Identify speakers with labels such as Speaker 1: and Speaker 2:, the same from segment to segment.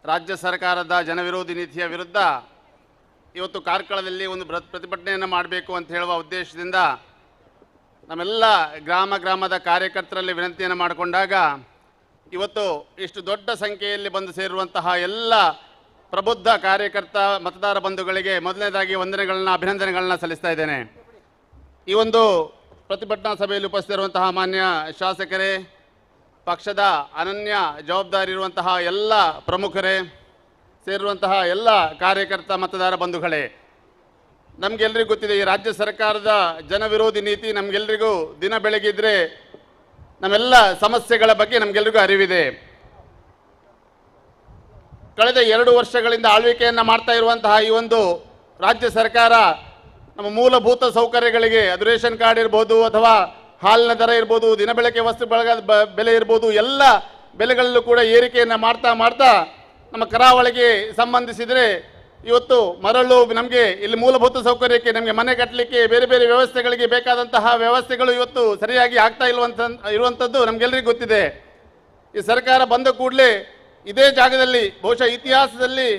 Speaker 1: ರಾಜ್ಯ ಸರ್ಕಾರದ ಜನವಿರೋಧಿ ನೀತಿಯ ವಿರುದ್ಧ ಇವತ್ತು ಕಾರ್ಕಳದಲ್ಲಿ ಒಂದು ಪ್ರತಿಭಟನೆಯನ್ನು ಮಾಡಬೇಕು ಅಂತ ಹೇಳುವ ಉದ್ದೇಶದಿಂದ ನಮ್ಮೆಲ್ಲ ಗ್ರಾಮದ ಕಾರ್ಯಕರ್ತರಲ್ಲಿ ವಿನಂತಿಯನ್ನು ಮಾಡಿಕೊಂಡಾಗ ಇವತ್ತು ಇಷ್ಟು ದೊಡ್ಡ ಸಂಖ್ಯೆಯಲ್ಲಿ ಬಂದು ಸೇರುವಂತಹ ಎಲ್ಲ ಪ್ರಬುದ್ಧ ಕಾರ್ಯಕರ್ತ ಮತದಾರ ಬಂಧುಗಳಿಗೆ ಮೊದಲನೇದಾಗಿ ಅಭಿನಂದನೆಗಳನ್ನ ಸಲ್ಲಿಸ್ತಾ ಇದ್ದೇನೆ. ಈ ಒಂದು ಪ್ರತಿಭಟನಾ ಸಭೆಯಲ್ಲಿ ಉಪಸ್ಥಿತಿರುವಂತಹ ಮಾನ್ಯ ಶಾಸಕರೇ, ಪಕ್ಷದ ಅನನ್ಯ ಜವಾಬ್ದಾರಿ ಇರುವಂತಹ ಎಲ್ಲ ಪ್ರಮುಖರೇ, ಸೇರಿರುವಂತಹ ಎಲ್ಲ ಕಾರ್ಯಕರ್ತ ಮತದಾರ ಬಂಧುಗಳೇ, ನಮಗೆಲ್ಲರಿಗೂ ಗೊತ್ತಿದೆ ಈ ರಾಜ್ಯ ಸರ್ಕಾರದ ಜನವಿರೋಧಿ ನೀತಿ ನಮಗೆಲ್ಲರಿಗೂ ದಿನ ಬೆಳಗಿದ್ರೆ ನಮ್ಮೆಲ್ಲ ಸಮಸ್ಯೆಗಳ ಬಗ್ಗೆ ನಮಗೆಲ್ಲರಿಗೂ ಅರಿವಿದೆ. ಕಳೆದ 2 ವರ್ಷಗಳಿಂದ ಆಳ್ವಿಕೆಯನ್ನು ಮಾಡ್ತಾ ಇರುವಂತಹ ಈ ಒಂದು ರಾಜ್ಯ ಸರ್ಕಾರ ನಮ್ಮ ಮೂಲಭೂತ ಸೌಕರ್ಯಗಳಿಗೆ, ಅದು ರೇಷನ್ ಕಾರ್ಡ್ ಇರ್ಬೋದು ಅಥವಾ ಹಾಲಿನ ದರ ಇರ್ಬೋದು, ದಿನಬಳಕೆ ವಸ್ತು ಬೆಲೆ ಇರ್ಬೋದು, ಎಲ್ಲ ಬೆಲೆಗಳಲ್ಲೂ ಕೂಡ ಏರಿಕೆಯನ್ನು ಮಾಡ್ತಾ ನಮ್ಮ ಕರಾವಳಿಗೆ ಸಂಬಂಧಿಸಿದರೆ ಇವತ್ತು ಮರಳು, ನಮಗೆ ಇಲ್ಲಿ ಮೂಲಭೂತ ಸೌಕರ್ಯಕ್ಕೆ, ನಮಗೆ ಮನೆ ಕಟ್ಟಲಿಕ್ಕೆ, ಬೇರೆ ಬೇರೆ ವ್ಯವಸ್ಥೆಗಳಿಗೆ ಬೇಕಾದಂತಹ ವ್ಯವಸ್ಥೆಗಳು ಇವತ್ತು ಸರಿಯಾಗಿ ಆಗ್ತಾ ಇರುವಂಥದ್ದು ನಮಗೆಲ್ಲರಿಗೂ ಗೊತ್ತಿದೆ. ಈ ಸರ್ಕಾರ ಬಂದ ಕೂಡಲೇ ಇದೇ ಜಾಗದಲ್ಲಿ ಬಹುಶಃ ಇತಿಹಾಸದಲ್ಲಿ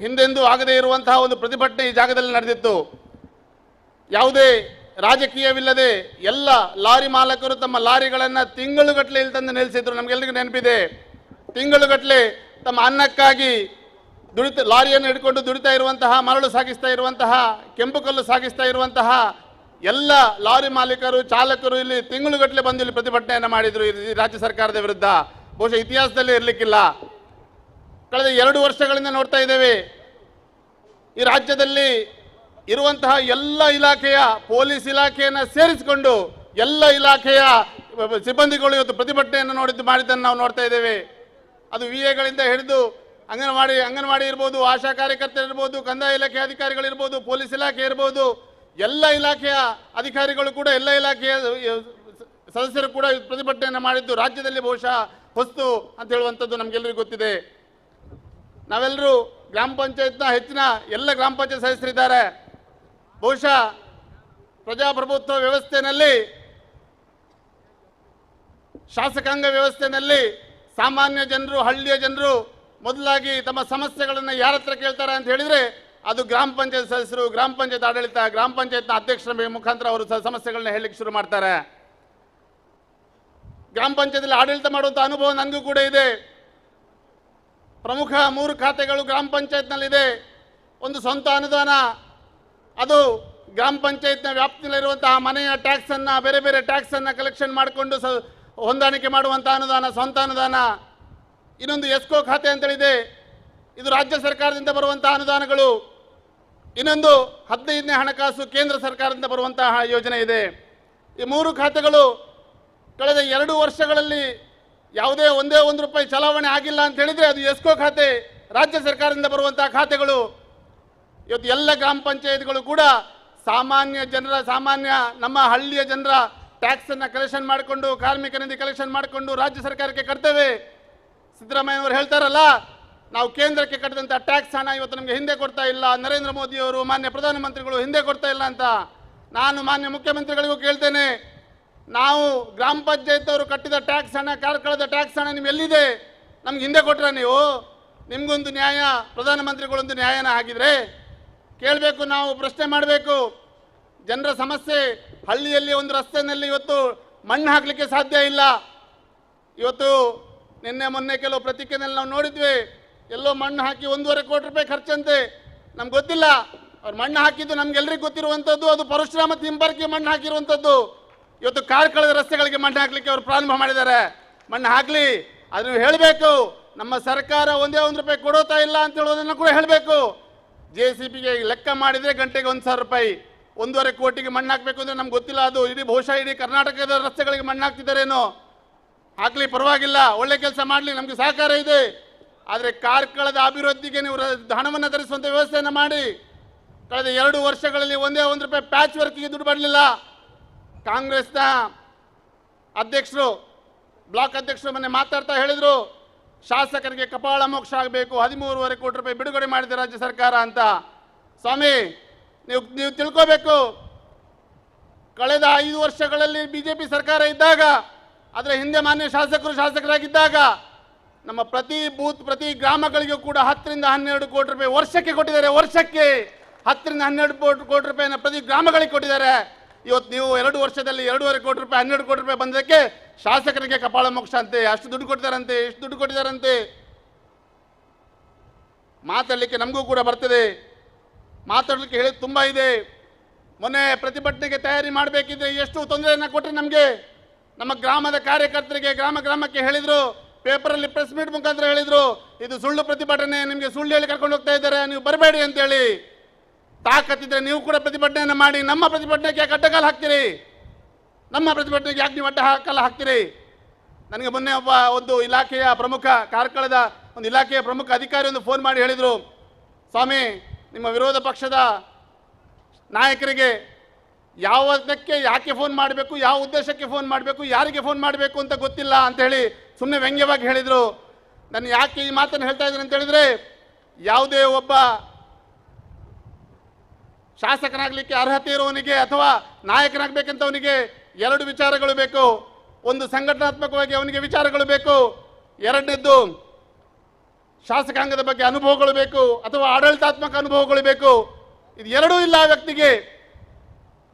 Speaker 1: ಹಿಂದೆಂದೂ ಆಗದೇ ಇರುವಂತಹ ಒಂದು ಪ್ರತಿಭಟನೆ ಈ ಜಾಗದಲ್ಲಿ ನಡೆದಿತ್ತು. ಯಾವುದೇ ರಾಜಕೀಯವಿಲ್ಲದೆ ಎಲ್ಲ ಲಾರಿ ಮಾಲಕರು ತಮ್ಮ ಲಾರಿಗಳನ್ನು ತಿಂಗಳುಗಟ್ಟಲೆ ಇಲ್ಲಿ ತಂದು ನಿಲ್ಲಿಸಿದ್ರು. ನಮಗೆಲ್ಲರಿಗೂ ನೆನಪಿದೆ. ತಿಂಗಳುಗಟ್ಟಲೆ ತಮ್ಮ ಅನ್ನಕ್ಕಾಗಿ ಲಾರಿಯನ್ನು ಹಿಡ್ಕೊಂಡು ದುಡಿತಾ ಇರುವಂತಹ, ಮರಳು ಸಾಗಿಸ್ತಾ ಇರುವಂತಹ, ಕೆಂಪು ಕಲ್ಲು ಸಾಗಿಸ್ತಾ ಇರುವಂತಹ ಎಲ್ಲ ಲಾರಿ ಮಾಲೀಕರು, ಚಾಲಕರು ಇಲ್ಲಿ ತಿಂಗಳುಗಟ್ಟಲೆ ಬಂದು ಇಲ್ಲಿ ಪ್ರತಿಭಟನೆಯನ್ನು ಮಾಡಿದರು ಈ ರಾಜ್ಯ ಸರ್ಕಾರದ ವಿರುದ್ಧ. ಬಹುಶಃ ಇತಿಹಾಸದಲ್ಲಿ ಇರಲಿಕ್ಕಿಲ್ಲ. ಕಳೆದ 2 ವರ್ಷಗಳಿಂದ ನೋಡ್ತಾ ಇದ್ದೇವೆ ಈ ರಾಜ್ಯದಲ್ಲಿ ಇರುವಂತಹ ಎಲ್ಲ ಇಲಾಖೆಯ, ಪೊಲೀಸ್ ಇಲಾಖೆಯನ್ನು ಸೇರಿಸಿಕೊಂಡು ಎಲ್ಲ ಇಲಾಖೆಯ ಸಿಬ್ಬಂದಿಗಳು ಇವತ್ತು ಪ್ರತಿಭಟನೆಯನ್ನು ಮಾಡಿದ್ದನ್ನು ನಾವು ನೋಡ್ತಾ ಇದ್ದೇವೆ. ಅದು ವಿಎಗಳಿಂದ ಹಿಡಿದು ಅಂಗನವಾಡಿ ಇರ್ಬೋದು, ಆಶಾ ಕಾರ್ಯಕರ್ತರು ಇರ್ಬೋದು, ಕಂದಾಯ ಇಲಾಖೆ ಅಧಿಕಾರಿಗಳಿರ್ಬೋದು, ಪೊಲೀಸ್ ಇಲಾಖೆ ಇರ್ಬೋದು, ಎಲ್ಲ ಇಲಾಖೆಯ ಅಧಿಕಾರಿಗಳು ಕೂಡ, ಎಲ್ಲ ಇಲಾಖೆಯ ಸದಸ್ಯರು ಕೂಡ ಪ್ರತಿಭಟನೆಯನ್ನು ಮಾಡಿದ್ದು ರಾಜ್ಯದಲ್ಲಿ ಬಹುಶಃ ಹೊಸ್ತು ಅಂತ ಹೇಳುವಂಥದ್ದು ನಮಗೆಲ್ಲರಿಗೂ ಗೊತ್ತಿದೆ. ನಾವೆಲ್ಲರೂ ಗ್ರಾಮ ಪಂಚಾಯತ್ನ ಹೆಚ್ಚಿನ ಎಲ್ಲ ಗ್ರಾಮ ಪಂಚಾಯತ್ ಸದಸ್ಯರಿದ್ದಾರೆ. ಬಹುಶಃ ಪ್ರಜಾಪ್ರಭುತ್ವ ವ್ಯವಸ್ಥೆಯಲ್ಲಿ, ಶಾಸಕಾಂಗ ವ್ಯವಸ್ಥೆಯಲ್ಲಿ ಸಾಮಾನ್ಯ ಜನರು, ಹಳ್ಳಿಯ ಜನರು ಮೊದಲಾಗಿ ತಮ್ಮ ಸಮಸ್ಯೆಗಳನ್ನು ಯಾರ ಹತ್ರ ಕೇಳ್ತಾರೆ ಅಂತ ಹೇಳಿದರೆ ಅದು ಗ್ರಾಮ ಪಂಚಾಯತ್ ಸದಸ್ಯರು, ಗ್ರಾಮ ಪಂಚಾಯತ್ ಆಡಳಿತ, ಗ್ರಾಮ ಪಂಚಾಯತ್ನ ಅಧ್ಯಕ್ಷರ ಮುಖಾಂತರ ಅವರು ಸಮಸ್ಯೆಗಳನ್ನ ಹೇಳಲಿಕ್ಕೆ ಶುರು ಮಾಡ್ತಾರೆ. ಗ್ರಾಮ ಪಂಚಾಯತ್ನಲ್ಲಿ ಆಡಳಿತ ಮಾಡುವಂಥ ಅನುಭವ ನನಗೂ ಕೂಡ ಇದೆ. ಪ್ರಮುಖ 3 ಖಾತೆಗಳು ಗ್ರಾಮ ಪಂಚಾಯತ್ನಲ್ಲಿದೆ. ಒಂದು ಸ್ವಂತ ಅನುದಾನ, ಅದು ಗ್ರಾಮ ಪಂಚಾಯತ್ನ ವ್ಯಾಪ್ತಿಯಲ್ಲಿರುವಂತಹ ಮನೆಯ ಟ್ಯಾಕ್ಸನ್ನು, ಬೇರೆ ಬೇರೆ ಟ್ಯಾಕ್ಸನ್ನು ಕಲೆಕ್ಷನ್ ಮಾಡಿಕೊಂಡು ಹೊಂದಾಣಿಕೆ ಮಾಡುವಂಥ ಅನುದಾನ, ಸ್ವಂತ ಅನುದಾನ. ಇನ್ನೊಂದು ಎಸ್ಕೋ ಖಾತೆ ಅಂತೇಳಿದೆ, ಇದು ರಾಜ್ಯ ಸರ್ಕಾರದಿಂದ ಬರುವಂತಹ ಅನುದಾನಗಳು. ಇನ್ನೊಂದು 15ನೇ ಹಣಕಾಸು ಕೇಂದ್ರ ಸರ್ಕಾರದಿಂದ ಬರುವಂತಹ ಯೋಜನೆ ಇದೆ. ಈ 3 ಖಾತೆಗಳು ಕಳೆದ 2 ವರ್ಷಗಳಲ್ಲಿ ಯಾವುದೇ ಒಂದೇ ₹1 ಚಲಾವಣೆ ಆಗಿಲ್ಲ ಅಂತ ಹೇಳಿದರೆ ಅದು ಎಸ್ಕೋ ಖಾತೆ, ರಾಜ್ಯ ಸರ್ಕಾರದಿಂದ ಬರುವಂತಹ ಖಾತೆಗಳು. ಇವತ್ತು ಎಲ್ಲ ಗ್ರಾಮ ಪಂಚಾಯತ್ಗಳು ಕೂಡ ಸಾಮಾನ್ಯ ನಮ್ಮ ಹಳ್ಳಿಯ ಜನರ ಟ್ಯಾಕ್ಸನ್ನು ಕಲೆಕ್ಷನ್ ಮಾಡಿಕೊಂಡು, ಕಾರ್ಮಿಕ ನಿಧಿ ಕಲೆಕ್ಷನ್ ಮಾಡಿಕೊಂಡು ರಾಜ್ಯ ಸರ್ಕಾರಕ್ಕೆ ಕಟ್ತೇವೆ. ಸಿದ್ದರಾಮಯ್ಯವರು ಹೇಳ್ತಾರಲ್ಲ, ನಾವು ಕೇಂದ್ರಕ್ಕೆ ಕಟ್ಟಿದಂಥ ಟ್ಯಾಕ್ಸ್ ಹಣ ಇವತ್ತು ನಮಗೆ ಹಿಂದೆ ಕೊಡ್ತಾ ಇಲ್ಲ, ನರೇಂದ್ರ ಮೋದಿಯವರು, ಮಾನ್ಯ ಪ್ರಧಾನಮಂತ್ರಿಗಳು ಹಿಂದೆ ಕೊಡ್ತಾ ಇಲ್ಲ ಅಂತ. ನಾನು ಮಾನ್ಯ ಮುಖ್ಯಮಂತ್ರಿಗಳಿಗೂ ಕೇಳ್ತೇನೆ, ನಾವು ಗ್ರಾಮ ಪಂಚಾಯತ್ ಅವರು ಕಟ್ಟಿದ ಟ್ಯಾಕ್ಸ್ ಹಣ, ಕಾರ್ಕಳದ ಟ್ಯಾಕ್ಸ್ ಹಣ ನಿಮ್ಗೆ ಎಲ್ಲಿದೆ? ನಮ್ಗೆ ಹಿಂದೆ ಕೊಟ್ರ ನೀವು? ನಿಮಗೊಂದು ನ್ಯಾಯ, ಪ್ರಧಾನಮಂತ್ರಿಗಳೊಂದು ನ್ಯಾಯನ ಆಗಿದ್ರೆ ಕೇಳಬೇಕು, ನಾವು ಪ್ರಶ್ನೆ ಮಾಡಬೇಕು. ಜನರ ಸಮಸ್ಯೆ, ಹಳ್ಳಿಯಲ್ಲಿ ಒಂದು ರಸ್ತೆಯಲ್ಲಿ ಇವತ್ತು ಮಣ್ಣು ಹಾಕಲಿಕ್ಕೆ ಸಾಧ್ಯ ಇಲ್ಲ. ಇವತ್ತು ನಿನ್ನೆ ಮೊನ್ನೆ ಕೆಲವು ಪ್ರತಿಕ್ರಿಯೆಯಲ್ಲಿ ನಾವು ನೋಡಿದ್ವಿ, ಎಲ್ಲೋ ಮಣ್ಣು ಹಾಕಿ ₹1.25 ಕೋಟಿ ಖರ್ಚಂತೆ. ನಮ್ಗೆ ಗೊತ್ತಿಲ್ಲ, ಅವ್ರು ಮಣ್ಣು ಹಾಕಿದ್ದು ನಮ್ಗೆಲ್ರಿಗೂ ಗೊತ್ತಿರುವಂಥದ್ದು, ಅದು ಪರಶುರಾಮ ತಿಂಬರ್ಗೆ ಮಣ್ಣು ಹಾಕಿರುವಂಥದ್ದು. ಇವತ್ತು ಕಾರ್ಕಳದ ರಸ್ತೆಗಳಿಗೆ ಮಣ್ಣು ಹಾಕಲಿಕ್ಕೆ ಅವರು ಪ್ರಾರಂಭ ಮಾಡಿದ್ದಾರೆ. ಮಣ್ಣು ಹಾಕಲಿ, ಅದನ್ನು ಹೇಳಬೇಕು. ನಮ್ಮ ಸರ್ಕಾರ ಒಂದೇ ₹1 ಕೊಡೋತಾ ಇಲ್ಲ ಅಂತ ಹೇಳೋದನ್ನು ಕೂಡ ಹೇಳಬೇಕು. JCBಗೆ ಲೆಕ್ಕ ಮಾಡಿದರೆ ಗಂಟೆಗೆ ₹1,000, ₹1.25 ಕೋಟಿಗೆ ಮಣ್ಣು ಹಾಕಬೇಕು ಅಂದರೆ ನಮ್ಗೆ ಗೊತ್ತಿಲ್ಲ. ಅದು ಬಹುಶಃ ಇಡೀ ಕರ್ನಾಟಕದ ರಸ್ತೆಗಳಿಗೆ ಮಣ್ಣು ಹಾಕ್ತಿದ್ದಾರೇನೋ. ಹಾಕಲಿ, ಪರವಾಗಿಲ್ಲ, ಒಳ್ಳೆ ಕೆಲಸ ಮಾಡಲಿ, ನಮಗೆ ಸಹಕಾರ ಇದೆ. ಆದರೆ ಕಾರ್ಕಳದ ಅಭಿವೃದ್ಧಿಗೆ ನೀವು ಹಣವನ್ನು ತರಿಸುವಂಥ ವ್ಯವಸ್ಥೆಯನ್ನು ಮಾಡಿ. ಕಳೆದ 2 ವರ್ಷಗಳಲ್ಲಿ ಒಂದೇ ₹1 ಪ್ಯಾಚ್ ವರ್ಕ್ಗೆ ದುಡ್ಡು ಬರಲಿಲ್ಲ. ಕಾಂಗ್ರೆಸ್ನ ಅಧ್ಯಕ್ಷರು, ಬ್ಲಾಕ್ ಅಧ್ಯಕ್ಷರು ಮೊನ್ನೆ ಮಾತಾಡ್ತಾ ಹೇಳಿದರು, ಶಾಸಕರಿಗೆ ಕಪಾಳ ಮೋಕ್ಷ ಆಗಬೇಕು, ₹13.25 ಕೋಟಿ ಬಿಡುಗಡೆ ಮಾಡಿದೆ ರಾಜ್ಯ ಸರ್ಕಾರ ಅಂತ. ಸ್ವಾಮಿ, ನೀವು ತಿಳ್ಕೋಬೇಕು, ಕಳೆದ 5 ವರ್ಷಗಳಲ್ಲಿ ಬಿಜೆಪಿ ಸರ್ಕಾರ ಇದ್ದಾಗ, ಅದರ ಹಿಂದೆ ಮಾನ್ಯ ಶಾಸಕರಾಗಿದ್ದಾಗ ನಮ್ಮ ಪ್ರತಿ ಬೂತ್ ಪ್ರತಿ ಗ್ರಾಮಗಳಿಗೂ ಕೂಡ 10 ರಿಂದ 12 ಕೋಟಿ ರೂಪಾಯಿ ವರ್ಷಕ್ಕೆ ಕೊಟ್ಟಿದ್ದಾರೆ. ವರ್ಷಕ್ಕೆ 10 ರಿಂದ 12 ಕೋಟಿ ರೂಪಾಯಿನ ಪ್ರತಿ ಗ್ರಾಮಗಳಿಗೆ ಕೊಟ್ಟಿದ್ದಾರೆ. ಇವತ್ತು ನೀವು 2 ವರ್ಷದಲ್ಲಿ 2.5 ಕೋಟಿ ರೂಪಾಯಿ 12 ಕೋಟಿ ರೂಪಾಯಿ ಬಂದಕ್ಕೆ ಶಾಸಕರಿಗೆ ಕಪಾಳ ಮೋಕ್ಷ ಅಂತೆ. ಅಷ್ಟು ದುಡ್ಡು ಕೊಟ್ಟಿದ್ದಾರಂತೆ, ಎಷ್ಟು ದುಡ್ಡು ಕೊಟ್ಟಿದ್ದಾರಂತೆ. ಮಾತಾಡಲಿಕ್ಕೆ ನಮಗೂ ಕೂಡ ಬರ್ತದೆ, ಮಾತಾಡಲಿಕ್ಕೆ ಹೇಳಿ ತುಂಬ ಇದೆ. ಮೊನ್ನೆ ಪ್ರತಿಭಟನೆಗೆ ತಯಾರಿ ಮಾಡಬೇಕಿದ್ರೆ ಎಷ್ಟು ತೊಂದರೆಯನ್ನು ಕೊಟ್ಟರೆ ನಮಗೆ. ನಮ್ಮ ಗ್ರಾಮದ ಕಾರ್ಯಕರ್ತರಿಗೆ ಗ್ರಾಮಕ್ಕೆ ಹೇಳಿದರು, ಪೇಪರಲ್ಲಿ ಪ್ರೆಸ್ ಮೀಟ್ ಮುಖಾಂತರ ಹೇಳಿದರು, ಇದು ಸುಳ್ಳು ಪ್ರತಿಭಟನೆ, ನಿಮಗೆ ಸುಳ್ಳು ಹೇಳಿ ಕರ್ಕೊಂಡು ಹೋಗ್ತಾ ಇದ್ದಾರೆ, ನೀವು ಬರಬೇಡಿ ಅಂತೇಳಿ. ತಾಕತ್ತಿದ್ರೆ ನೀವು ಕೂಡ ಪ್ರತಿಭಟನೆಯನ್ನು ಮಾಡಿ. ನಮ್ಮ ಪ್ರತಿಭಟನೆಗೆ ಯಾಕೆ ಅಡ್ಡಗಾಲ ಹಾಕ್ತೀರಿ? ನಮ್ಮ ಪ್ರತಿಭಟನೆಗೆ ಯಾಕೆ ನೀವು ಅಡ್ಡಗಾಲ ಹಾಕ್ತೀರಿ? ನನಗೆ ಮೊನ್ನೆ ಒಂದು ಇಲಾಖೆಯ ಪ್ರಮುಖ ಕಾರ್ಕಳದ ಒಂದು ಇಲಾಖೆಯ ಪ್ರಮುಖ ಅಧಿಕಾರಿ ಒಂದು ಫೋನ್ ಮಾಡಿ ಹೇಳಿದರು, ಸ್ವಾಮಿ ನಿಮ್ಮ ವಿರೋಧ ಪಕ್ಷದ ನಾಯಕರಿಗೆ ಯಾವುದಕ್ಕೆ ಯಾಕೆ ಫೋನ್ ಮಾಡಬೇಕು, ಯಾವ ಉದ್ದೇಶಕ್ಕೆ ಫೋನ್ ಮಾಡಬೇಕು, ಯಾರಿಗೆ ಫೋನ್ ಮಾಡಬೇಕು ಅಂತ ಗೊತ್ತಿಲ್ಲ ಅಂತ ಹೇಳಿ ಸುಮ್ಮನೆ ವ್ಯಂಗ್ಯವಾಗಿ ಹೇಳಿದರು. ನಾನು ಯಾಕೆ ಈ ಮಾತನ್ನು ಹೇಳ್ತಾ ಇದ್ದೀನಿ ಅಂತ ಹೇಳಿದರೆ, ಯಾವುದೇ ಒಬ್ಬ ಶಾಸಕನಾಗಲಿಕ್ಕೆ ಅರ್ಹತೆ ಇರುವವನಿಗೆ ಅಥವಾ ನಾಯಕನಾಗಬೇಕಂತವನಿಗೆ 2 ವಿಚಾರಗಳು ಬೇಕು. ಒಂದು ಸಂಘಟನಾತ್ಮಕವಾಗಿ ಅವನಿಗೆ ವಿಚಾರಗಳು ಬೇಕು, ಎರಡನೇದ್ದು ಶಾಸಕಾಂಗದ ಬಗ್ಗೆ ಅನುಭವಗಳು ಬೇಕು ಅಥವಾ ಆಡಳಿತಾತ್ಮಕ ಅನುಭವಗಳು ಬೇಕು. ಇದು ಎರಡೂ ಇಲ್ಲ ಆ ವ್ಯಕ್ತಿಗೆ.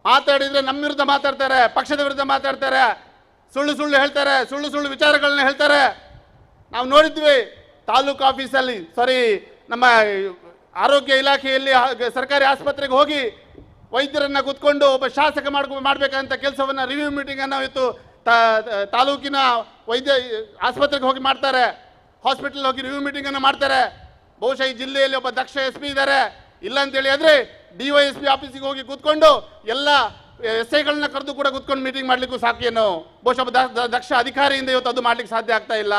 Speaker 1: ಮಾತಾಡಿದರೆ ನಮ್ಮ ವಿರುದ್ಧ ಮಾತಾಡ್ತಾರೆ, ಪಕ್ಷದ ವಿರುದ್ಧ ಮಾತಾಡ್ತಾರೆ, ಸುಳ್ಳು ಹೇಳ್ತಾರೆ, ಸುಳ್ಳು ವಿಚಾರಗಳನ್ನ ಹೇಳ್ತಾರೆ. ನಾವು ನೋಡಿದ್ವಿ ತಾಲೂಕು ಆಫೀಸಲ್ಲಿ ನಮ್ಮ ಆರೋಗ್ಯ ಇಲಾಖೆಯಲ್ಲಿ ಸರ್ಕಾರಿ ಆಸ್ಪತ್ರೆಗೆ ಹೋಗಿ ವೈದ್ಯರನ್ನು ಕೂತ್ಕೊಂಡು ಒಬ್ಬ ಶಾಸಕ ಮಾಡಬೇಕಂತ ಕೆಲಸವನ್ನು ರಿವ್ಯೂ ಮೀಟಿಂಗನ್ನು ಇವತ್ತು ತಾಲೂಕಿನ ವೈದ್ಯ ಆಸ್ಪತ್ರೆಗೆ ಹೋಗಿ ಮಾಡ್ತಾರೆ, ಹಾಸ್ಪಿಟಲ್ ಹೋಗಿ ರಿವ್ಯೂ ಮೀಟಿಂಗನ್ನು ಮಾಡ್ತಾರೆ. ಬಹುಶಃ ಈ ಜಿಲ್ಲೆಯಲ್ಲಿ ಒಬ್ಬ ದಕ್ಷ SP ಇದ್ದಾರೆ, ಇಲ್ಲ ಅಂತೇಳಿ ಆದರೆ DYSP ಆಫೀಸಿಗೆ ಹೋಗಿ ಕೂತ್ಕೊಂಡು ಎಲ್ಲ SIಗಳನ್ನ ಕರೆದು ಕೂಡ ಕೂತ್ಕೊಂಡು ಮೀಟಿಂಗ್ ಮಾಡಲಿಕ್ಕೂ ಸಾಕೇನು. ಬಹುಶಃ ದಕ್ಷ ಅಧಿಕಾರಿಯಿಂದ ಇವತ್ತು ಅದು ಮಾಡ್ಲಿಕ್ಕೆ ಸಾಧ್ಯ ಆಗ್ತಾ ಇಲ್ಲ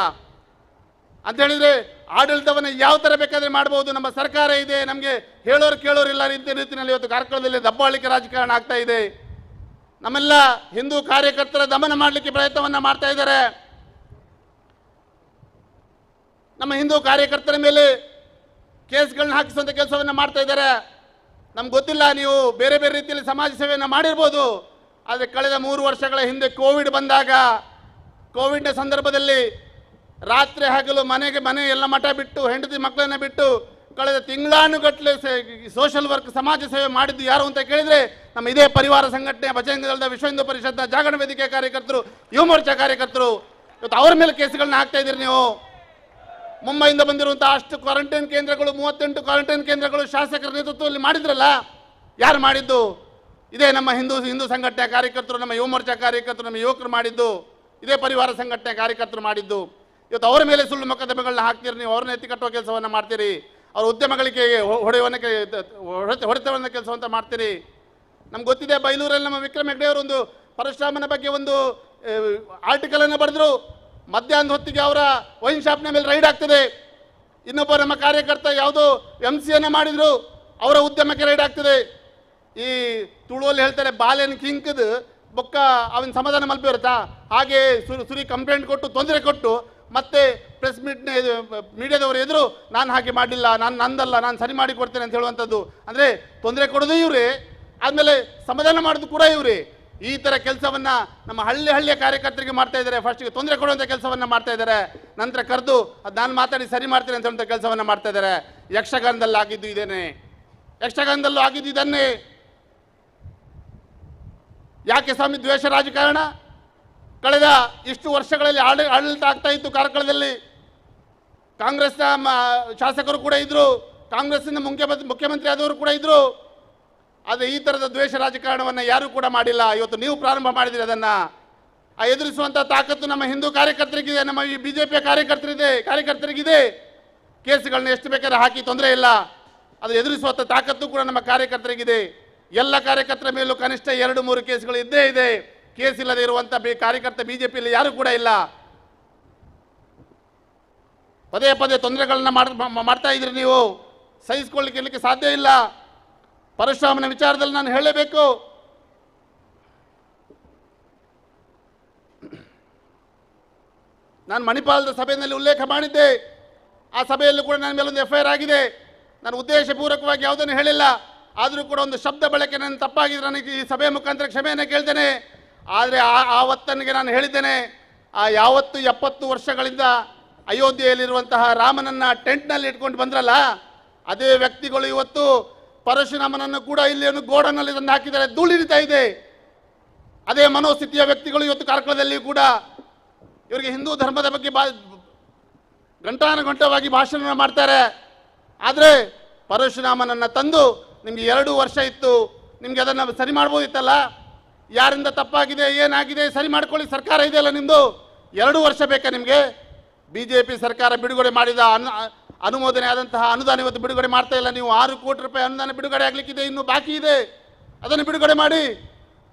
Speaker 1: ಅಂತ ಹೇಳಿದರೆ ಆಡಳಿತವನ್ನು ಯಾವ ಥರ ಬೇಕಾದರೆ ಮಾಡ್ಬೋದು. ನಮ್ಮ ಸರ್ಕಾರ ಇದೆ, ನಮಗೆ ಹೇಳೋರು ಕೇಳೋರು ಇಲ್ಲ ರೀತಿಯಲ್ಲಿ ಇವತ್ತು ಕಾರ್ಕಳದಲ್ಲಿ ದಬ್ಬಾಳಿಕೆ ರಾಜಕಾರಣ ಆಗ್ತಾ ಇದೆ. ನಮ್ಮೆಲ್ಲ ಹಿಂದೂ ಕಾರ್ಯಕರ್ತರ ದಮನ ಮಾಡಲಿಕ್ಕೆ ಪ್ರಯತ್ನವನ್ನು ಮಾಡ್ತಾ ಇದ್ದಾರೆ. ನಮ್ಮ ಹಿಂದೂ ಕಾರ್ಯಕರ್ತರ ಮೇಲೆ ಕೇಸ್ಗಳನ್ನ ಹಾಕಿಸುವಂಥ ಕೆಲಸವನ್ನು ಮಾಡ್ತಾ ಇದ್ದಾರೆ. ನಮ್ಗೆ ಗೊತ್ತಿಲ್ಲ, ನೀವು ಬೇರೆ ಬೇರೆ ರೀತಿಯಲ್ಲಿ ಸಮಾಜ ಸೇವೆಯನ್ನು ಮಾಡಿರ್ಬೋದು, ಆದರೆ ಕಳೆದ 3 ವರ್ಷಗಳ ಹಿಂದೆ ಕೋವಿಡ್ ಬಂದಾಗ, ಕೋವಿಡ್ನ ಸಂದರ್ಭದಲ್ಲಿ ರಾತ್ರಿ ಹಗಲು ಮನೆ ಎಲ್ಲ ಮಠ ಬಿಟ್ಟು ಹೆಂಡತಿ ಮಕ್ಕಳನ್ನ ಬಿಟ್ಟು ಕಳೆದ ತಿಂಗಳಾನುಗಟ್ಟಲೆ ಸೋಷಲ್ ವರ್ಕ್ ಸಮಾಜ ಸೇವೆ ಮಾಡಿದ್ದು ಯಾರು ಅಂತ ಕೇಳಿದರೆ ನಮ್ಮ ಇದೇ ಪರಿವಾರ ಸಂಘಟನೆ, ಬಜರಂಗ ದಳದ, ವಿಶ್ವ ಹಿಂದೂ ಪರಿಷತ್ನ, ಜಾಗರಣ ವೇದಿಕೆ ಕಾರ್ಯಕರ್ತರು, ಯುವ ಮೋರ್ಚಾ ಕಾರ್ಯಕರ್ತರು. ಇವತ್ತು ಅವರ ಮೇಲೆ ಕೇಸ್ಗಳನ್ನ ಹಾಕ್ತಾ ಇದ್ದೀರಿ ನೀವು. ಮುಂಬೈಯಿಂದ ಬಂದಿರುವಂಥ ಅಷ್ಟು ಕ್ವಾರಂಟೈನ್ ಕೇಂದ್ರಗಳು, 38 ಕ್ವಾರಂಟೈನ್ ಕೇಂದ್ರಗಳು ಶಾಸಕರ ನೇತೃತ್ವದಲ್ಲಿ ಮಾಡಿದ್ರಲ್ಲ, ಯಾರು ಮಾಡಿದ್ದು? ಇದೇ ನಮ್ಮ ಹಿಂದೂ ಸಂಘಟನೆ ಕಾರ್ಯಕರ್ತರು, ನಮ್ಮ ಯುವ ಮೋರ್ಚಾ ಕಾರ್ಯಕರ್ತರು, ನಮ್ಮ ಯುವಕರು ಮಾಡಿದ್ದು, ಇದೇ ಪರಿವಾರ ಸಂಘಟನೆ ಕಾರ್ಯಕರ್ತರು ಮಾಡಿದ್ದು. ಇವತ್ತು ಅವರ ಮೇಲೆ ಸುಳ್ಳು ಮೊಕದ್ದಮೆಗಳನ್ನ ಹಾಕ್ತೀರಿ ನೀವು, ಅವ್ರನ್ನ ಎತ್ತಿ ಕಟ್ಟುವ ಕೆಲಸವನ್ನು ಮಾಡ್ತೀರಿ, ಅವ್ರ ಉದ್ಯಮಗಳಿಗೆ ಹೊಡೆತವನ್ನು ಕೆಲಸವಂತ ಮಾಡ್ತೀರಿ. ನಮ್ಗೆ ಗೊತ್ತಿದೆ, ಬೈಲೂರಲ್ಲಿ ನಮ್ಮ ವಿಕ್ರಮ್ ಹೆಗ್ಡೆ ಅವರು ಒಂದು ಪರಶುರಾಮನ ಬಗ್ಗೆ ಒಂದು ಆರ್ಟಿಕಲನ್ನು ಬರೆದ್ರು. ಮಧ್ಯಾಹ್ನದ ಹೊತ್ತಿಗೆ ಅವರ ವೈನ್ ಶಾಪ್ನ ಮೇಲೆ ರೈಡ್ ಆಗ್ತದೆ. ಇನ್ನೊಬ್ಬ ನಮ್ಮ ಕಾರ್ಯಕರ್ತ ಯಾವುದೋ MC ಮಾಡಿದ್ರು, ಅವರ ಉದ್ಯಮಕ್ಕೆ ರೈಡ್ ಆಗ್ತದೆ. ಈ ತುಳುವಲ್ಲಿ ಹೇಳ್ತಾರೆ, ಬಾಲೆನ್ ಕಿಂಕದ ಬೊಕ್ಕ ಅವನ ಸಮಾಧಾನ ಮಲ್ಪಿರುತ್ತಾ, ಹಾಗೆ ಸುರಿ ಕಂಪ್ಲೇಂಟ್ ಕೊಟ್ಟು ತೊಂದರೆ ಕೊಟ್ಟು ಮತ್ತೆ ಪ್ರೆಸ್ ಮೀಡಿಯಾದವರು ಎದುರು ನಾನು ಹಾಗೆ ಮಾಡಲಿಲ್ಲ, ನಂದಲ್ಲ, ನಾನು ಸರಿ ಮಾಡಿ ಕೊಡ್ತೇನೆ ಅಂತ ಹೇಳುವಂಥದ್ದು. ಅಂದರೆ ತೊಂದರೆ ಕೊಡೋದು ಇವರೇ, ಆದಮೇಲೆ ಸಮಾಧಾನ ಮಾಡೋದು ಕೂಡ ಇವರೇ. ಈ ಥರ ಕೆಲಸವನ್ನು ನಮ್ಮ ಹಳ್ಳಿಯ ಕಾರ್ಯಕರ್ತರಿಗೆ ಮಾಡ್ತಾ ಇದ್ದಾರೆ. ಫಸ್ಟಿಗೆ ತೊಂದರೆ ಕೊಡುವಂಥ ಕೆಲಸವನ್ನು ಮಾಡ್ತಾ ಇದ್ದಾರೆ, ನಂತರ ಕರೆದು ಅದು ನಾನು ಮಾತಾಡಿ ಸರಿ ಮಾಡ್ತೇನೆ ಅಂತ ಹೇಳುವಂಥ ಕೆಲಸವನ್ನು ಮಾಡ್ತಾ ಇದ್ದಾರೆ. ಯಕ್ಷಗಾನದಲ್ಲಿ ಆಗಿದ್ದು ಇದೇನೆ, ಯಕ್ಷಗಾನದಲ್ಲೂ ಆಗಿದ್ದು ಇದನ್ನೇ. ಯಾಕೆ ಸ್ವಾಮಿ ದ್ವೇಷ ರಾಜಕಾರಣ? ಕಳೆದ ಇಷ್ಟು ವರ್ಷಗಳಲ್ಲಿ ಆಡಳಿತ ಆಗ್ತಾ ಇತ್ತು ಕಾರ್ಕಳದಲ್ಲಿ. ಕಾಂಗ್ರೆಸ್ನ ಶಾಸಕರು ಕೂಡ ಇದ್ದರು, ಕಾಂಗ್ರೆಸ್ಸಿನ ಮುಖ್ಯಮಂತ್ರಿ ಆದವರು ಕೂಡ ಇದ್ದರು. ಆದರೆ ಈ ಥರದ ದ್ವೇಷ ರಾಜಕಾರಣವನ್ನು ಯಾರೂ ಕೂಡ ಮಾಡಿಲ್ಲ. ಇವತ್ತು ನೀವು ಪ್ರಾರಂಭ ಮಾಡಿದಿರಿ. ಅದನ್ನು ಎದುರಿಸುವಂಥ ತಾಕತ್ತು ನಮ್ಮ ಹಿಂದೂ ಕಾರ್ಯಕರ್ತರಿಗಿದೆ, ನಮ್ಮ ಈ BJPಯ ಕಾರ್ಯಕರ್ತರಿಗಿದೆ. ಕೇಸ್ಗಳನ್ನ ಎಷ್ಟು ಬೇಕಾದ್ರೆ ಹಾಕಿ ತೊಂದರೆ ಇಲ್ಲ, ಅದು ಎದುರಿಸುವಂಥ ತಾಕತ್ತು ಕೂಡ ನಮ್ಮ ಕಾರ್ಯಕರ್ತರಿಗಿದೆ. ಎಲ್ಲ ಕಾರ್ಯಕರ್ತರ ಮೇಲೂ ಕನಿಷ್ಠ 2-3 ಕೇಸ್ಗಳು ಇದ್ದೇ ಇದೆ. ಕೇಸ್ ಇಲ್ಲದೆ ಇರುವಂಥ ಕಾರ್ಯಕರ್ತ BJPಯಲ್ಲಿ ಯಾರೂ ಕೂಡ ಇಲ್ಲ. ಪದೇ ತೊಂದರೆಗಳನ್ನ ಮಾಡ್ತಾ ಇದ್ರಿ ನೀವು, ಸಹಿಸಿಕೊಳ್ಳಲಿಕ್ಕೆ ಸಾಧ್ಯ ಇಲ್ಲ. ಪರಶುರಾಮನ ವಿಚಾರದಲ್ಲಿ ನಾನು ಹೇಳಲೇಬೇಕು. ನಾನು ಮಣಿಪಾಲದ ಸಭೆಯಲ್ಲಿ ಉಲ್ಲೇಖ ಮಾಡಿದ್ದೆ. ಆ ಸಭೆಯಲ್ಲೂ ಕೂಡ ನನ್ನ ಮೇಲೊಂದು FIR ಆಗಿದೆ. ನಾನು ಉದ್ದೇಶಪೂರ್ವಕವಾಗಿ ಯಾವುದನ್ನು ಹೇಳಿಲ್ಲ, ಆದರೂ ಕೂಡ ಒಂದು ಶಬ್ದ ಬಳಕೆ ನನ್ನ ತಪ್ಪಾಗಿದ್ರೆ ನನಗೆ ಈ ಸಭೆಯ ಮುಖಾಂತರ ಕ್ಷಮೆಯನ್ನು ಕೇಳ್ತೇನೆ. ಆದರೆ ಆವತ್ತನಿಗೆ ನಾನು ಹೇಳಿದ್ದೇನೆ, ಯಾವತ್ತು 70 ವರ್ಷಗಳಿಂದ ಅಯೋಧ್ಯೆಯಲ್ಲಿರುವಂತಹ ರಾಮನನ್ನ ಟೆಂಟ್ನಲ್ಲಿ ಇಟ್ಕೊಂಡು ಬಂದ್ರಲ್ಲ, ಅದೇ ವ್ಯಕ್ತಿಗಳು ಇವತ್ತು ಪರಶುರಾಮನನ್ನು ಕೂಡ ಇಲ್ಲಿ ಒಂದು ಗೋಡನಲ್ಲಿ ತಂದು ಹಾಕಿದ್ದಾರೆ, ಧೂಳಿರಿತಾ ಇದೆ. ಅದೇ ಮನೋಸ್ಥಿತಿಯ ವ್ಯಕ್ತಿಗಳು ಇವತ್ತು ಕಾರ್ಕಳದಲ್ಲಿ ಕೂಡ ಇವರಿಗೆ ಹಿಂದೂ ಧರ್ಮದ ಬಗ್ಗೆ ಗಂಟಾನುಗಂಟವಾಗಿ ಭಾಷಣ ಮಾಡ್ತಾರೆ. ಆದರೆ ಪರಶುರಾಮನನ್ನು ತಂದು ನಿಮಗೆ 2 ವರ್ಷ ಇತ್ತು, ನಿಮಗೆ ಅದನ್ನು ಸರಿ ಮಾಡ್ಬೋದಿತ್ತಲ್ಲ. ಯಾರಿಂದ ತಪ್ಪಾಗಿದೆ ಏನಾಗಿದೆ ಸರಿ ಮಾಡ್ಕೊಳ್ಳಿ, ಸರ್ಕಾರ ಇದೆಯಲ್ಲ ನಿಮ್ಮದು. 2 ವರ್ಷ ಬೇಕಾ ನಿಮಗೆ? BJP ಸರ್ಕಾರ ಬಿಡುಗಡೆ ಮಾಡಿದ ಅನುಮೋದನೆ ಆದಂತಹ ಅನುದಾನ ಇವತ್ತು ಬಿಡುಗಡೆ ಮಾಡ್ತಾ ಇಲ್ಲ. ನೀವು 6 ಕೋಟಿ ರೂಪಾಯಿ ಅನುದಾನ ಬಿಡುಗಡೆ ಆಗಲಿಕ್ಕಿದೆ, ಇನ್ನೂ ಬಾಕಿ ಇದೆ. ಅದನ್ನು ಬಿಡುಗಡೆ ಮಾಡಿ.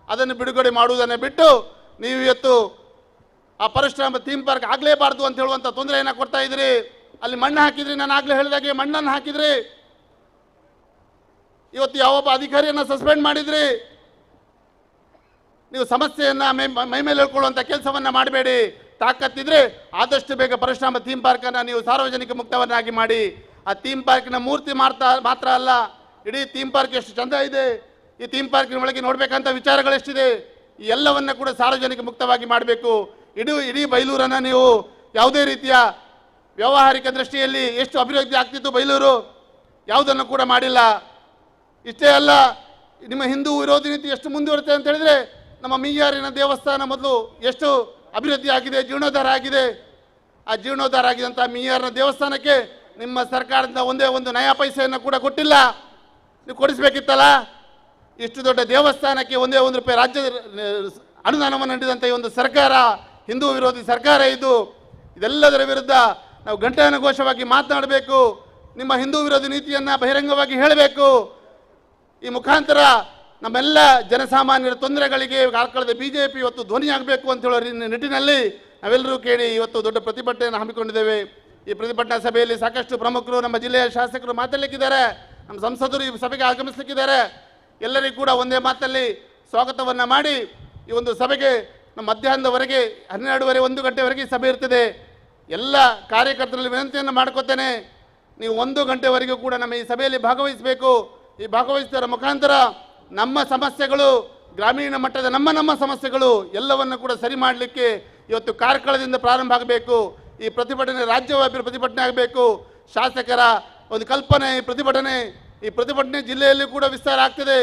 Speaker 1: ಅದನ್ನು ಬಿಡುಗಡೆ ಮಾಡುವುದನ್ನು ಬಿಟ್ಟು ನೀವು ಇವತ್ತು ಆ ಪರಶುರಾಮ ಥೀಮ್ ಪಾರ್ಕ್ ಆಗಲೇಬಾರ್ದು ಅಂತ ಹೇಳುವಂಥ ತೊಂದರೆಯನ್ನು ಕೊಡ್ತಾ ಇದ್ರಿ. ಅಲ್ಲಿ ಮಣ್ಣು ಹಾಕಿದ್ರಿ, ನಾನು ಆಗಲೇ ಹೇಳಿದಾಗೆ ಮಣ್ಣನ್ನು ಹಾಕಿದ್ರಿ. ಇವತ್ತು ಯಾವೊಬ್ಬ ಅಧಿಕಾರಿಯನ್ನು ಸಸ್ಪೆಂಡ್ ಮಾಡಿದ್ರಿ. ನೀವು ಸಮಸ್ಯೆಯನ್ನು ಮೈ ಮೇಲೆ ಹೇಳ್ಕೊಳ್ಳುವಂಥ ಕೆಲಸವನ್ನು ಮಾಡಬೇಡಿ. ತಾಕತ್ತಿದ್ರೆ ಆದಷ್ಟು ಬೇಗ ಪರಶುರಾಮ ಥೀಮ್ ಪಾರ್ಕನ್ನು ನೀವು ಸಾರ್ವಜನಿಕ ಮುಕ್ತವನ್ನಾಗಿ ಮಾಡಿ. ಆ ಥೀಮ್ ಪಾರ್ಕಿನ ಮೂರ್ತಿ ಮಾತ್ರ ಅಲ್ಲ, ಇಡೀ ಥೀಮ್ ಪಾರ್ಕ್ ಎಷ್ಟು ಚಂದ ಇದೆ, ಈ ಥೀಮ್ ಪಾರ್ಕಿನ ಒಳಗೆ ನೋಡಬೇಕಂತ ವಿಚಾರಗಳೆಷ್ಟಿದೆ, ಈ ಎಲ್ಲವನ್ನ ಕೂಡ ಸಾರ್ವಜನಿಕ ಮುಕ್ತವಾಗಿ ಮಾಡಬೇಕು. ಇಡೀ ಬೈಲೂರನ್ನು ನೀವು ಯಾವುದೇ ರೀತಿಯ ವ್ಯಾವಹಾರಿಕ ದೃಷ್ಟಿಯಲ್ಲಿ ಎಷ್ಟು ಅಭಿವೃದ್ಧಿ ಆಗ್ತಿತ್ತು ಬೈಲೂರು, ಯಾವುದನ್ನು ಕೂಡ ಮಾಡಿಲ್ಲ. ಇಷ್ಟೇ ಅಲ್ಲ, ನಿಮ್ಮ ಹಿಂದೂ ವಿರೋಧಿ ನೀತಿ ಎಷ್ಟು ಮುಂದುವರಿತೆ ಅಂತ ಹೇಳಿದ್ರೆ, ನಮ್ಮ ಮೀಯಾರಿನ ದೇವಸ್ಥಾನ ಮೊದಲು ಎಷ್ಟು ಅಭಿವೃದ್ಧಿ ಆಗಿದೆ, ಜೀರ್ಣೋದ್ಧಾರ ಆಗಿದೆ. ಆ ಜೀರ್ಣೋದ್ಧಾರ ಆಗಿದಂಥ ಮೀಯಾರಿನ ದೇವಸ್ಥಾನಕ್ಕೆ ನಿಮ್ಮ ಸರ್ಕಾರದಿಂದ ಒಂದೇ ಒಂದು ನಯಾ ಪೈಸೆಯನ್ನು ಕೂಡ ಕೊಟ್ಟಿಲ್ಲ. ನೀವು ಕೊಡಿಸ್ಬೇಕಿತ್ತಲ್ಲ. ಇಷ್ಟು ದೊಡ್ಡ ದೇವಸ್ಥಾನಕ್ಕೆ ಒಂದೇ ₹1 ರಾಜ್ಯದ ಅನುದಾನವನ್ನು ನೀಡಿದಂಥ ಈ ಒಂದು ಸರ್ಕಾರ ಹಿಂದೂ ವಿರೋಧಿ ಸರ್ಕಾರ ಇದು. ಇದೆಲ್ಲದರ ವಿರುದ್ಧ ನಾವು ಘಂಟಾನುಘೋಷವಾಗಿ ಮಾತನಾಡಬೇಕು. ನಿಮ್ಮ ಹಿಂದೂ ವಿರೋಧಿ ನೀತಿಯನ್ನು ಬಹಿರಂಗವಾಗಿ ಹೇಳಬೇಕು. ಈ ಮುಖಾಂತರ ನಮ್ಮೆಲ್ಲ ಜನಸಾಮಾನ್ಯರ ತೊಂದರೆಗಳಿಗೆ ಕಾರ್ಕಳದ BJP ಇವತ್ತು ಧ್ವನಿಯಾಗಬೇಕು ಅಂತ ಹೇಳೋ ನಿಟ್ಟಿನಲ್ಲಿ ನಾವೆಲ್ಲರೂ ಕೇಳಿ ಇವತ್ತು ದೊಡ್ಡ ಪ್ರತಿಭಟನೆಯನ್ನು ಹಮ್ಮಿಕೊಂಡಿದ್ದೇವೆ. ಈ ಪ್ರತಿಭಟನಾ ಸಭೆಯಲ್ಲಿ ಸಾಕಷ್ಟು ಪ್ರಮುಖರು, ನಮ್ಮ ಜಿಲ್ಲೆಯ ಶಾಸಕರು ಮಾತಾಡಲಿಕ್ಕಿದ್ದಾರೆ, ನಮ್ಮ ಸಂಸದರು ಈ ಸಭೆಗೆ ಆಗಮಿಸಲಿಕ್ಕಿದ್ದಾರೆ. ಎಲ್ಲರಿಗೂ ಕೂಡ ಒಂದೇ ಮಾತಲ್ಲಿ ಸ್ವಾಗತವನ್ನು ಮಾಡಿ ಈ ಒಂದು ಸಭೆಗೆ ನಮ್ಮ ಮಧ್ಯಾಹ್ನದವರೆಗೆ 12:30 1 ಗಂಟೆವರೆಗೆ ಸಭೆ ಇರ್ತದೆ. ಎಲ್ಲ ಕಾರ್ಯಕರ್ತರಲ್ಲಿ ವಿನಂತಿಯನ್ನು ಮಾಡ್ಕೋತೇನೆ, ನೀವು 1 ಗಂಟೆವರೆಗೂ ಕೂಡ ನಮ್ಮ ಈ ಸಭೆಯಲ್ಲಿ ಭಾಗವಹಿಸಬೇಕು. ಈ ಭಾಗವಹಿಸಿದರ ಮುಖಾಂತರ ನಮ್ಮ ಸಮಸ್ಯೆಗಳು, ಗ್ರಾಮೀಣ ಮಟ್ಟದ ನಮ್ಮ ಸಮಸ್ಯೆಗಳು ಎಲ್ಲವನ್ನು ಕೂಡ ಸರಿ ಮಾಡಲಿಕ್ಕೆ ಇವತ್ತು ಕಾರ್ಕಳದಿಂದ ಪ್ರಾರಂಭ ಆಗಬೇಕು. ಈ ಪ್ರತಿಭಟನೆ ರಾಜ್ಯವ್ಯಾಪಿ ಪ್ರತಿಭಟನೆ ಆಗಬೇಕು. ಶಾಸಕರ ಒಂದು ಕಲ್ಪನೆ ಈ ಪ್ರತಿಭಟನೆ ಜಿಲ್ಲೆಯಲ್ಲಿ ಕೂಡ ವಿಸ್ತಾರ ಆಗ್ತದೆ,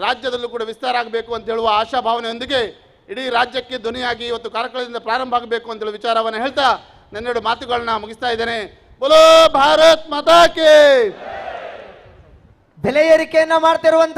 Speaker 1: ರಾಜ್ಯದಲ್ಲೂ ಕೂಡ ವಿಸ್ತಾರ ಆಗಬೇಕು ಅಂತ ಹೇಳುವ ಆಶಾಭಾವನೆಯೊಂದಿಗೆ ಇಡೀ ರಾಜ್ಯಕ್ಕೆ ಧ್ವನಿಯಾಗಿ ಇವತ್ತು ಕಾರ್ಕಳದಿಂದ ಪ್ರಾರಂಭ ಆಗಬೇಕು ಅಂತ ಹೇಳುವ ವಿಚಾರವನ್ನು ಹೇಳ್ತಾ ನನ್ನೆರಡು ಮಾತುಗಳನ್ನ ಮುಗಿಸ್ತಾ ಇದ್ದೇನೆ. ಬೋಲೋ ಭಾರತ್ ಮಾತಾ ಕಿ.
Speaker 2: ಬೆಲೆ ಏರಿಕೆಯನ್ನ ಮಾಡ್ತಿರುವಂತ